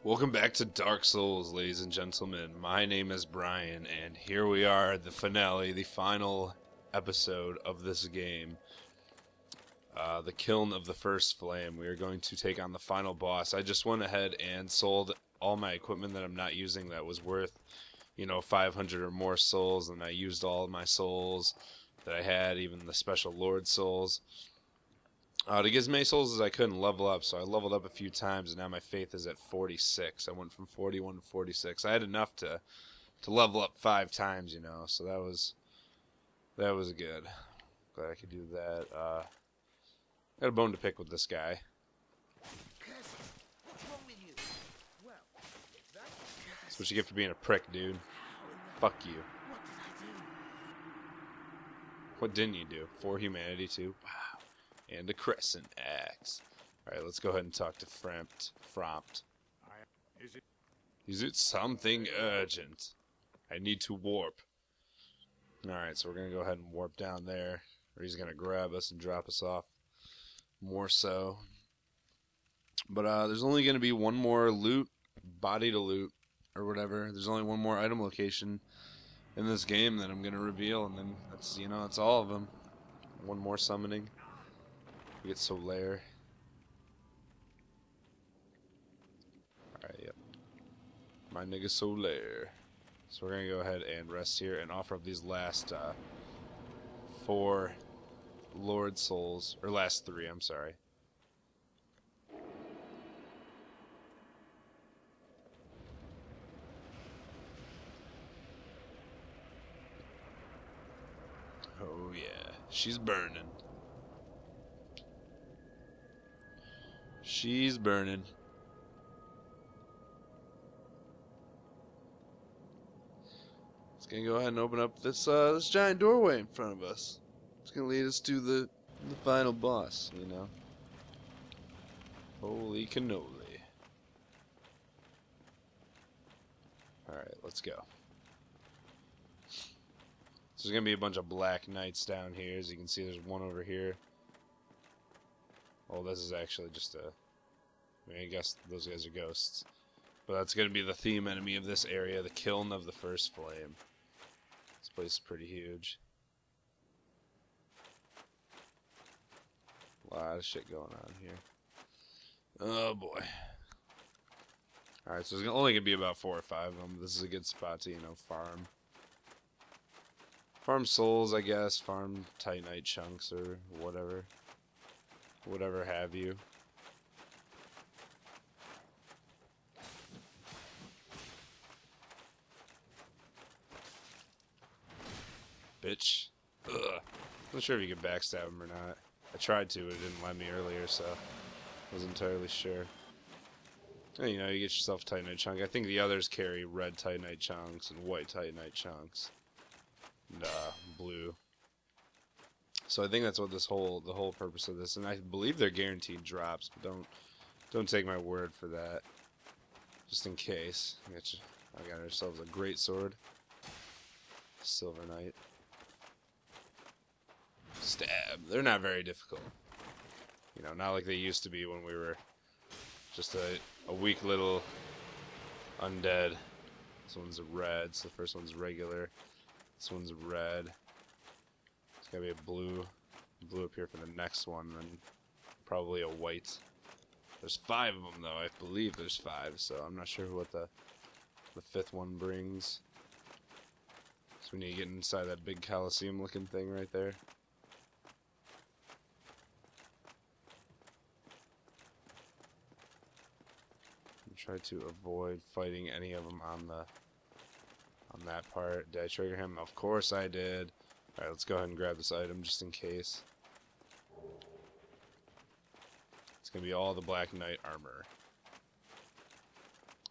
Welcome back to Dark Souls, ladies and gentlemen. My name is Brian, and here we are, the finale, the final episode of this game. The Kiln of the First Flame. We are going to take on the final boss. I just went ahead and sold all my equipment that I'm not using that was worth, 500 or more souls, and I used all of my souls that I had, even the special Lord souls. To get as many souls as I could and level up, so I leveled up a few times, and now my faith is at 46. I went from 41 to 46. I had enough to level up 5 times, so that was good. Glad I could do that. Got a bone to pick with this guy. That's what you get for being a prick, dude. Fuck you. What didn't you do? For humanity, too? Wow. And a crescent axe. Alright, let's go ahead and talk to Frompt. Is it something urgent? I need to warp. Alright, so we're going to go ahead and warp down there. Or he's going to grab us and drop us off. More so. But there's only going to be one more body to loot, or whatever. There's only one more item location in this game that I'm going to reveal. And then that's, that's all of them. One more summoning. We get Solaire. Alright, yep. My nigga Solaire. So we're gonna go ahead and rest here and offer up these last 4 Lord Souls. Or last 3, I'm sorry. Oh yeah. She's burning. She's burning. It's gonna go ahead and open up this this giant doorway in front of us. It's gonna lead us to the final boss, Holy cannoli. Alright, let's go. So there's gonna be a bunch of black knights down here. As you can see, there's one over here. Oh, this is actually just I guess those guys are ghosts. But that's going to be the theme enemy of this area, the Kiln of the First Flame. This place is pretty huge. A lot of shit going on here. Oh, boy. Alright, so there's only going to be about 4 or 5 of them. This is a good spot to, farm. Farm souls, I guess. Farm Titanite chunks or whatever. Whatever have you. Bitch. Ugh. I'm not sure if you can backstab him or not. I tried to, but it didn't let me earlier, so I wasn't entirely sure. And, you get yourself a Titanite chunk. I think the others carry red Titanite chunks and white Titanite chunks. And, blue. So I think that's what the whole purpose of this, and I believe they're guaranteed drops, but don't take my word for that. Just in case. I got ourselves a great sword. Silver Knight. Stab. They're not very difficult. Not like they used to be when we were just a weak little undead. This one's a red, so the first one's regular. This one's red. It's gonna be a blue up here for the next one, and probably a white. There's 5 of them, though. I believe there's 5, so I'm not sure what the 5th one brings. So we need to get inside that big Colosseum-looking thing right there. And try to avoid fighting any of them on that part. Did I trigger him? Of course I did. Alright, let's go ahead and grab this item just in case. It's going to be all the Black Knight armor.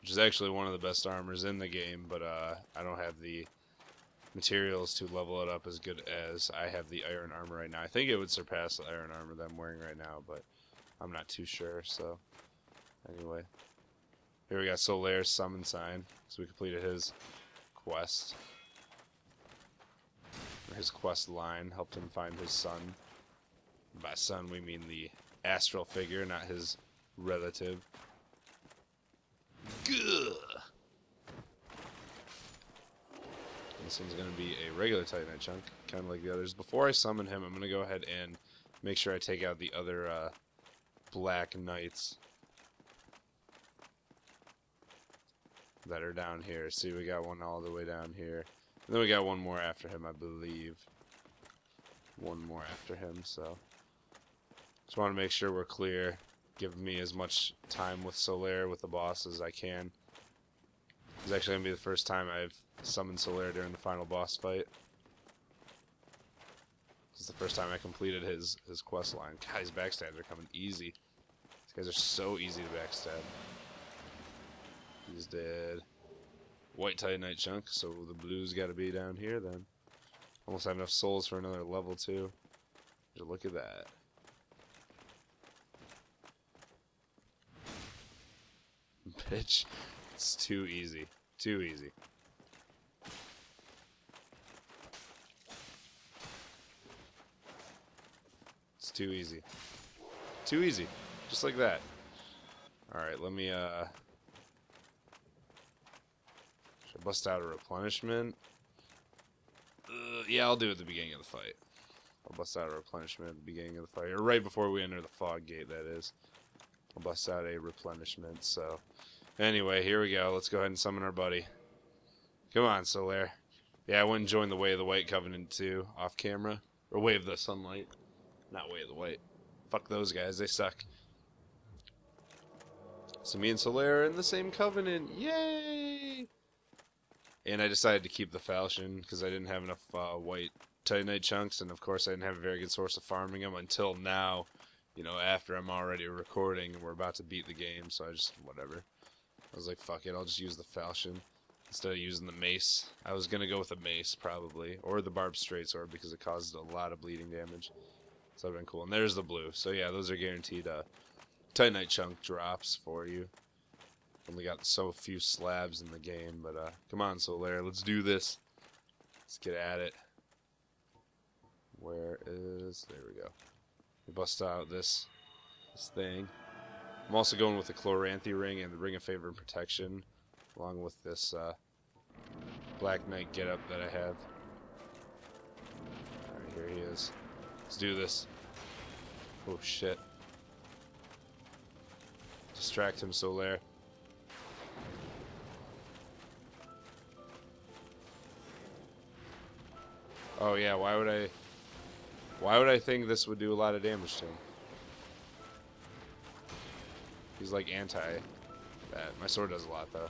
Which is actually one of the best armors in the game, but I don't have the materials to level it up as good as I have the iron armor right now. I think it would surpass the iron armor that I'm wearing right now, but I'm not too sure, so anyway. Here we got Solaire's summon sign, so we completed his quest. His quest line helped him find his son. By son, we mean the astral figure, not his relative. Gah! This one's going to be a regular Titanite chunk, kind of like the others. Before I summon him, I'm going to go ahead and make sure I take out the other black knights that are down here. See, we got one all the way down here. And then we got one more after him, I believe. One more after him, so just want to make sure we're clear. Give me as much time with Solaire with the boss as I can. It's actually going to be the first time I've summoned Solaire during the final boss fight. This is the first time I completed his quest line. God, his backstabs are coming easy. These guys are so easy to backstab. He's dead. White Titanite chunk, so the blue's got to be down here then. Almost have enough souls for another level too. Just look at that. Bitch, it's too easy. Too easy. It's too easy. Too easy. Just like that. Alright, let me, should I bust out a replenishment? Yeah, I'll do it at the beginning of the fight. I'll bust out a replenishment at the beginning of the fight. Or right before we enter the fog gate, that is. I'll bust out a replenishment, so... Anyway, here we go. Let's go ahead and summon our buddy. Come on, Solaire. Yeah, I went and joined the Way of the White Covenant too, off camera. Or Way of the Sunlight. Not Way of the White. Fuck those guys, they suck. So me and Solaire are in the same covenant. Yay! And I decided to keep the falchion because I didn't have enough white Titanite chunks, and of course I didn't have a very good source of farming them until now. You know, after I'm already recording and we're about to beat the game, so I just, whatever. I was like, fuck it, I'll just use the falchion instead of using the mace. I was going to go with a mace, probably, or the barbed straight sword because it causes a lot of bleeding damage. So that would have been cool. And there's the blue. So yeah, those are guaranteed Titanite chunk drops for you. Only got so few slabs in the game, but come on, Solaire, let's do this. Let's get at it. Where is... There we go. We bust out this thing. I'm also going with the Chloranthy ring and the Ring of Favor and Protection, along with this Black Knight getup that I have. Alright, here he is. Let's do this. Oh shit. Distract him, Solaire. Oh yeah, why would I think this would do a lot of damage to him? He's like anti that. My sword does a lot though.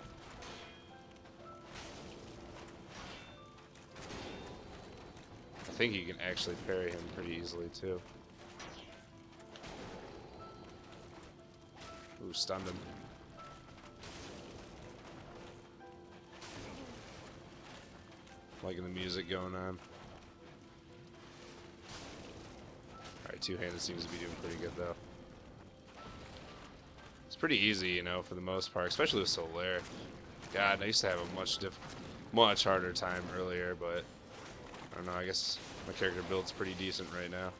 I think you can actually parry him pretty easily too. Ooh, stunned him. Liking the music going on. Alright, two-handed seems to be doing pretty good though. It's pretty easy, you know, for the most part, especially with Solaire. God, I used to have a much harder time earlier, but I don't know, I guess my character build's pretty decent right now.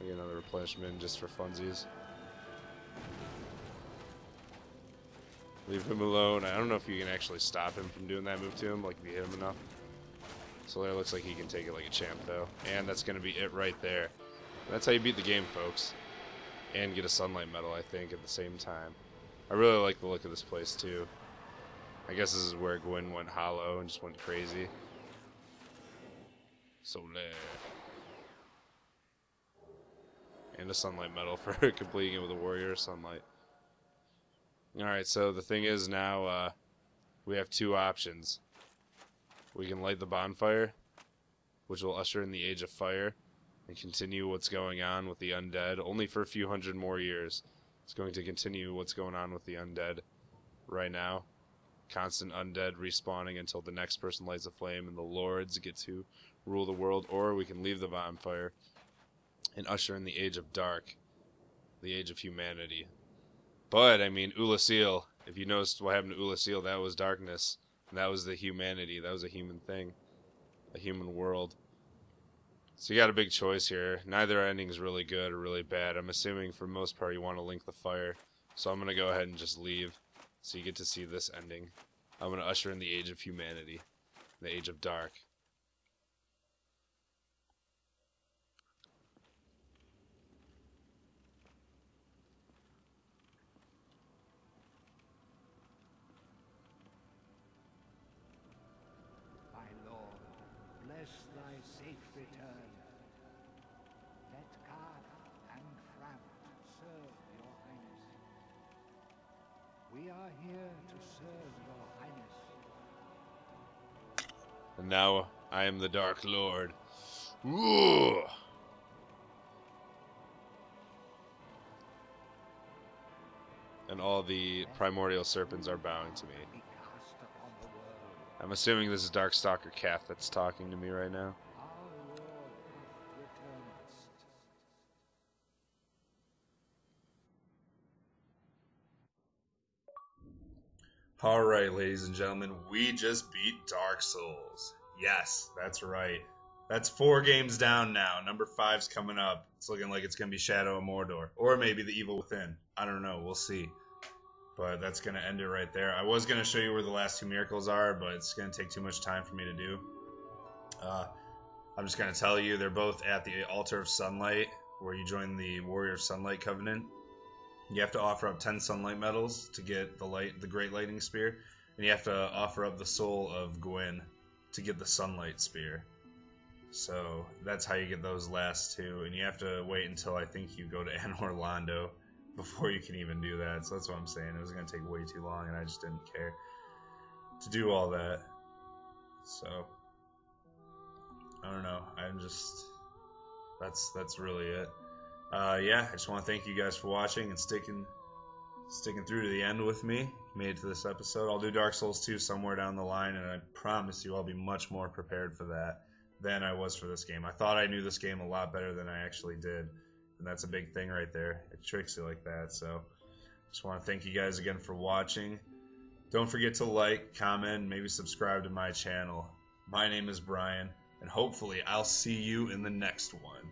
I'll get another replenishment just for funsies. Leave him alone. I don't know if you can actually stop him from doing that move to him, like if you hit him enough. Solaire looks like he can take it like a champ, though. And that's going to be it right there. That's how you beat the game, folks. And get a sunlight medal, I think, at the same time. I really like the look of this place, too. I guess this is where Gwyn went hollow and just went crazy. Solaire. And a sunlight medal for completing it with a warrior of sunlight. Alright, so the thing is now, we have two options. We can light the bonfire, which will usher in the Age of Fire, and continue what's going on with the undead, only for a few hundred more years. It's going to continue what's going on with the undead right now. Constant undead respawning until the next person lights a flame and the lords get to rule the world, or we can leave the bonfire and usher in the Age of Dark, the Age of Humanity. But, I mean, Ulasil, if you noticed what happened to Ulasil, that was darkness. And that was the humanity. That was a human thing. A human world. So you got a big choice here. Neither ending is really good or really bad. I'm assuming for most part you want to link the fire. So I'm going to go ahead and just leave. So you get to see this ending. I'm going to usher in the age of humanity. The age of dark. My lord, bless thy safe return. Let Khan and Fram serve your highness. We are here to serve your highness. And now I am the Dark Lord. Ooh! And all the primordial serpents are bowing to me. Be cast upon the world. I'm assuming this is Darkstalker Kath that's talking to me right now. Our lord hath returned. Alright, ladies and gentlemen, we just beat Dark Souls. Yes, that's right. That's 4 games down now. Number 5's coming up. It's looking like it's going to be Shadow of Mordor. Or maybe The Evil Within. I don't know. We'll see. But that's going to end it right there. I was going to show you where the last 2 miracles are, but it's going to take too much time for me to do. I'm just going to tell you, they're both at the Altar of Sunlight, where you join the Warrior of Sunlight Covenant. You have to offer up 10 sunlight medals to get the Great Lightning Spear, and you have to offer up the Soul of Gwyn to get the Sunlight Spear. So that's how you get those last 2, and you have to wait until I think you go to Anor Londo before you can even do that. So that's what I'm saying. It was going to take way too long, and I just didn't care to do all that. So I don't know. That's really it. Yeah, I just want to thank you guys for watching and sticking through to the end with me. Made it to this episode. I'll do Dark Souls 2 somewhere down the line, and I promise you I'll be much more prepared for that than I was for this game. I thought I knew this game a lot better than I actually did, and that's a big thing right there. It tricks you like that. So just want to thank you guys again for watching. Don't forget to like, comment, and maybe subscribe to my channel. My name is Brian, and hopefully I'll see you in the next one.